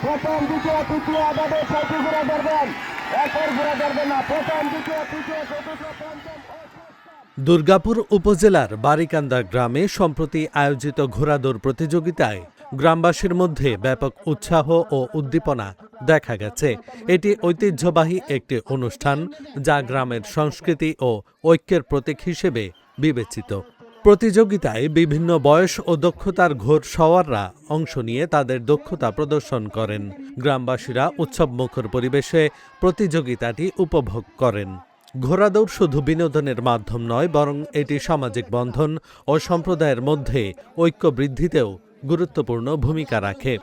প্রথম দ্বিতীয় তৃতীয় এভাবে 6টি ঘোড়া ধরবেন, একের ঘোড়া ধরবেন না। প্রথম দ্বিতীয় তৃতীয় চতুর্থ পঞ্চম ও ষষ্ঠ। দুর্গাপুর উপজেলার বারিকান্দা গ্রামে সম্প্রতি আয়োজিত ঘোড়াদৌড় প্রতিযোগিতায় গ্রামবাসীর মধ্যে ব্যাপক উৎসাহ ও উদ্দীপনা দেখা গেছে। এটি ঐতিহ্যবাহী একটি অনুষ্ঠান যা গ্রামের সংস্কৃতি ও ঐক্যের প্রতীক হিসেবে বিবেচিত। প্রতিযোগিতায় বিভিন্ন বয়স ও দক্ষতার ঘোড় সওয়াররা অংশ নিয়ে তাদের দক্ষতা প্রদর্শন করেন। গ্রামবাসীরা উৎসবমুখর পরিবেশে প্রতিযোগিতাটি উপভোগ করেন। ঘোড়াদৌড় শুধু বিনোদনের মাধ্যম নয়, বরং এটি সামাজিক বন্ধন ও সম্প্রদায়ের মধ্যে ঐক্য বৃদ্ধিতেও গুরুত্বপূর্ণ ভূমিকা রাখে।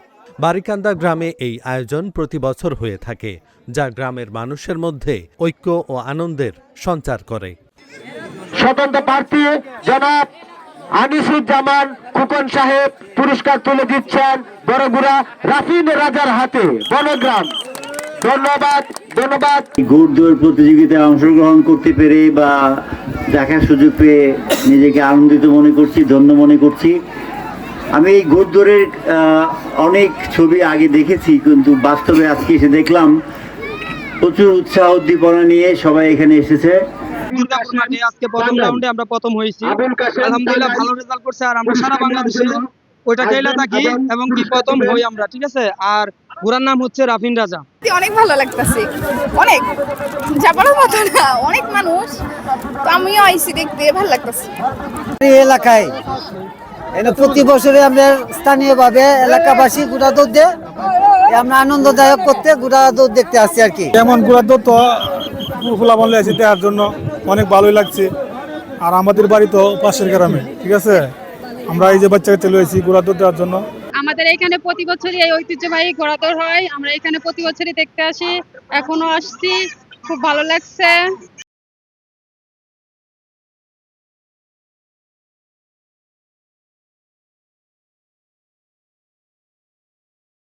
বারিকান্দা গ্রামে এই আয়োজন প্রতি বছর হয়ে থাকে, যা গ্রামের মানুষের মধ্যে ঐক্য ও আনন্দের সঞ্চার করে। স্বতন্ত্র প্রার্থী জনাব আনিসুজ্জামান খোকন সাহেব পুরস্কার তুলে দিচ্ছেন বড়গুড়া রাফিন রাজার হাতে, বনগ্রাম। ধন্যবাদ, ধন্যবাদ। ঘোড়দৌড় প্রতিযোগিতায় অংশগ্রহণ করতে পেরে বা দেখার সুযোগ পেয়ে নিজেকে আনন্দিত মনে করছি, ধন্য মনে করছি। আমি এই ঘোড়দৌড়ের অনেক ছবি আগে দেখেছি, কিন্তু বাস্তবে আজকে এসে দেখলাম প্রচুর উৎসাহ উদ্দীপনা নিয়ে সবাই এখানে এসেছে। দুর্গাপুর মাঠে আজকে প্রথম রাউন্ডে আমরা প্রথম হয়েছি, আলহামদুলিল্লাহ ভালো রেজাল্ট করছে। আর আমরা সারা বাংলাদেশে ওইটা খেলা থাকি এবং কি প্রথম হই আমরা, ঠিক আছে। আর ঘোড়ার নাম হচ্ছে রাফিন রাজা। অনেক ভালো লাগতেছে, অনেক যাবার মতো না, অনেক মানুষ, তো আমিও আইসি দেখতে ভালো লাগতেছে। এই এলাকায় প্রতি বছরে আমরা স্থানীয়ভাবে এলাকাবাসী ঘোড়া দৌড় দিয়ে আমরা আনন্দদায়ক করতে ঘোড়া দৌড় দেখতে আসছি আর কি। এমন ঘোড়া দৌড় তো খোলা বলে আছে দেখার জন্য অনেক ভালোই লাগছে। আর আমাদের বাড়ি তো পাশের গ্রামে, ঠিক আছে। আমরা এই যে বাচ্চাকে চলে এসেছি ঘোড়া দৌড় দেওয়ার জন্য। আমাদের এখানে প্রতি বছরই এই ঐতিহ্যবাহী ঘোড়াদৌড় হয়, আমরা এখানে প্রতি বছরই দেখতে আসি, এখনো আসছি, খুব ভালো লাগছে।